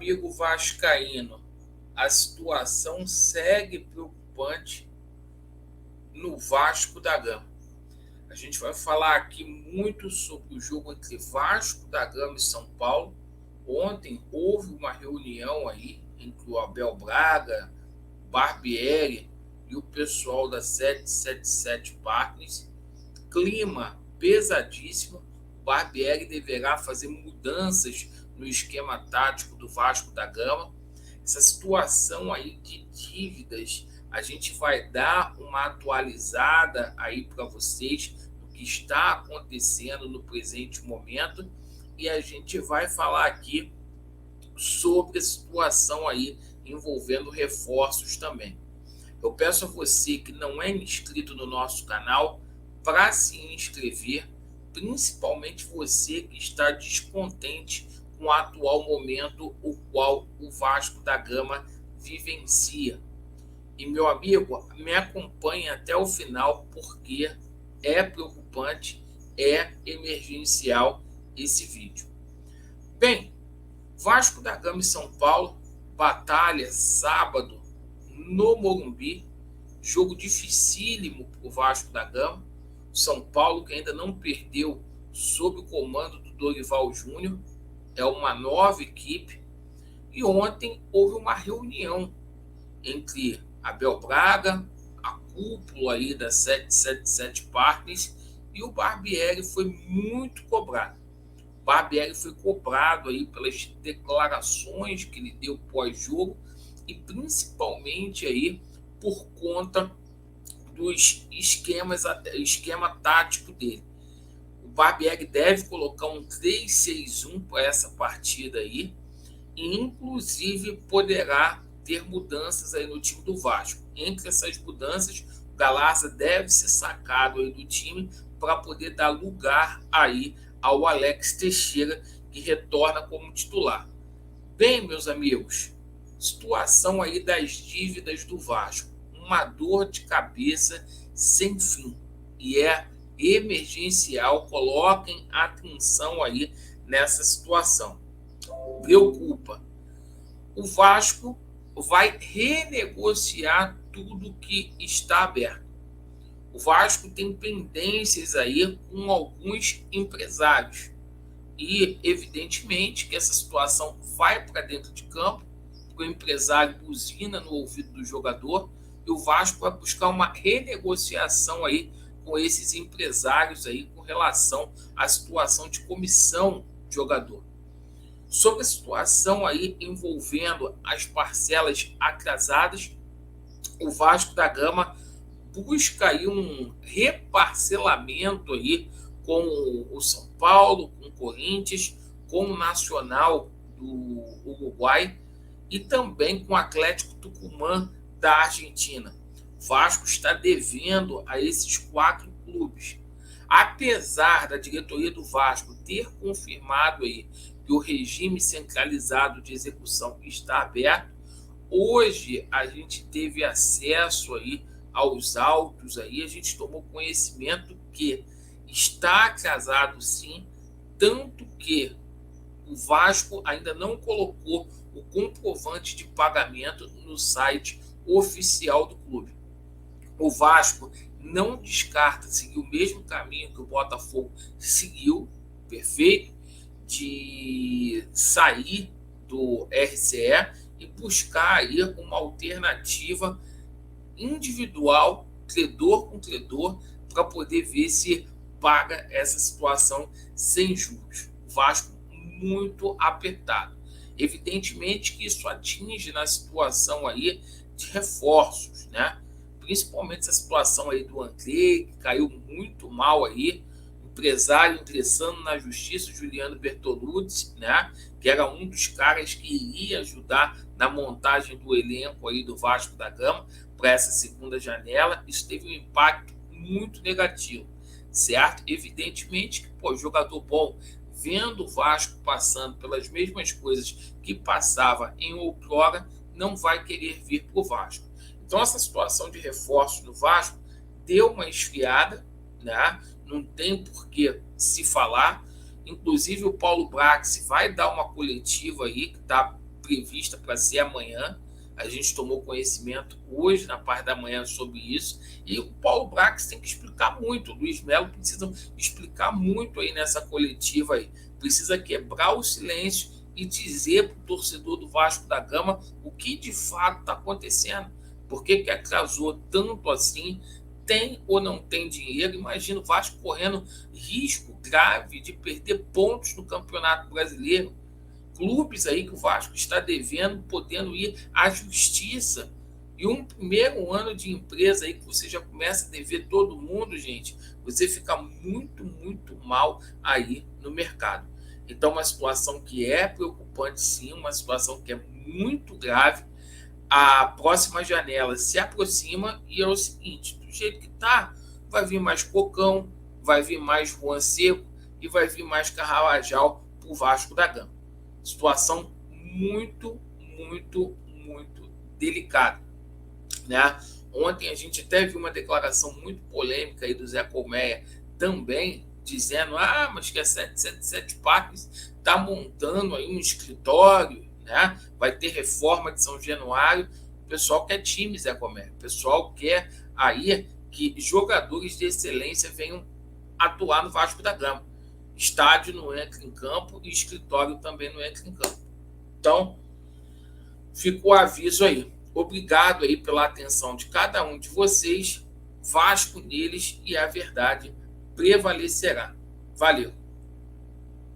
amigo vascaíno, a situação segue preocupante no Vasco da Gama. A gente vai falar aqui muito sobre o jogo entre Vasco da Gama e São Paulo. Ontem houve uma reunião aí entre o Abel Braga, Barbieri e o pessoal da 777 Partners. Clima pesadíssimo. O Barbieri deverá fazer mudanças no esquema tático do Vasco da Gama. Essa situação aí de dívidas, a gente vai dar uma atualizada aí para vocês do que está acontecendo no presente momento, e a gente vai falar aqui sobre a situação aí envolvendo reforços também. Eu peço a você que não é inscrito no nosso canal para se inscrever, principalmente você que está descontente com o atual momento o qual o Vasco da Gama vivencia. E, meu amigo, me acompanhe até o final, porque é preocupante, é emergencial esse vídeo. Bem, Vasco da Gama e São Paulo, batalha sábado no Morumbi, jogo dificílimo para o Vasco da Gama. São Paulo, que ainda não perdeu sob o comando do Dorival Júnior, é uma nova equipe. E ontem houve uma reunião entre Abel Braga, a cúpula aí da 777 Partners, e o Barbieri foi muito cobrado. O Barbieri foi cobrado aí pelas declarações que ele deu pós-jogo e principalmente aí por conta dos esquema tático dele. O Barbieri deve colocar um 3-6-1 para essa partida aí, e inclusive poderá ter mudanças aí no time do Vasco. Entre essas mudanças, o Galarza deve ser sacado aí do time para poder dar lugar aí ao Alex Teixeira, que retorna como titular. Bem, meus amigos, situação aí das dívidas do Vasco, uma dor de cabeça sem fim, e é emergencial. Coloquem atenção aí nessa situação. Preocupa. O Vasco vai renegociar tudo que está aberto. O Vasco tem pendências aí com alguns empresários. E, evidentemente, que essa situação vai para dentro de campo, porque o empresário buzina no ouvido do jogador, e o Vasco vai buscar uma renegociação aí com esses empresários aí com relação à situação de comissão de jogador. Sobre a situação aí envolvendo as parcelas atrasadas, o Vasco da Gama busca aí um reparcelamento aí com o São Paulo, com o Corinthians, com o Nacional do Uruguai e também com o Atlético Tucumã da Argentina. O Vasco está devendo a esses 4 clubes. Apesar da diretoria do Vasco ter confirmado aí que o regime centralizado de execução está aberto, hoje a gente teve acesso aí aos autos aí, a gente tomou conhecimento que está atrasado sim, tanto que o Vasco ainda não colocou o comprovante de pagamento no site oficial do clube. O Vasco não descarta seguir o mesmo caminho que o Botafogo seguiu, perfeito, de sair do RCE e buscar aí uma alternativa individual, credor com credor, para poder ver se paga essa situação sem juros. O Vasco muito apertado. Evidentemente que isso atinge na situação aí de reforços, né? Principalmente essa situação aí do André, que caiu muito mal aí, empresário ingressando na justiça, Juliano Bertolucci, né? Que era um dos caras que iria ajudar na montagem do elenco aí do Vasco da Gama para essa segunda janela. Isso teve um impacto muito negativo, certo? Evidentemente que, jogador bom, vendo o Vasco passando pelas mesmas coisas que passava em outrora, não vai querer vir para o Vasco. Então, essa situação de reforço do Vasco deu uma esfriada, né? Não tem por que se falar. Inclusive, o Paulo Brax vai dar uma coletiva aí, que está prevista para ser amanhã. A gente tomou conhecimento hoje, na parte da manhã, sobre isso. E o Paulo Brax tem que explicar muito. O Luiz Melo precisa explicar muito aí nessa coletiva aí. Precisa quebrar o silêncio e dizer para o torcedor do Vasco da Gama o que de fato está acontecendo. Por que atrasou tanto assim? Tem ou não tem dinheiro? Imagina o Vasco correndo risco grave de perder pontos no Campeonato Brasileiro. Clubes aí que o Vasco está devendo, podendo ir à justiça. E um primeiro ano de empresa aí que você já começa a dever todo mundo, gente, você fica muito, muito mal aí no mercado. Então, uma situação que é preocupante, sim, uma situação que é muito grave. A próxima janela se aproxima e é o seguinte, do jeito que está, vai vir mais Cocão, vai vir mais Juan Seco e vai vir mais Carrabajal para o Vasco da Gama. Situação muito, muito, muito delicada, né? Ontem a gente até viu uma declaração muito polêmica aí do Zé Colmeia também, dizendo, mas que a 777 Parques está montando aí um escritório, né? Vai ter reforma de São Januário. O pessoal quer time, Zé Colmeia. O pessoal quer aí que jogadores de excelência venham atuar no Vasco da Gama. Estádio não entra em campo e escritório também não entra em campo. Então, fica o aviso aí. Obrigado aí pela atenção de cada um de vocês. Vasco neles e a verdade prevalecerá. Valeu!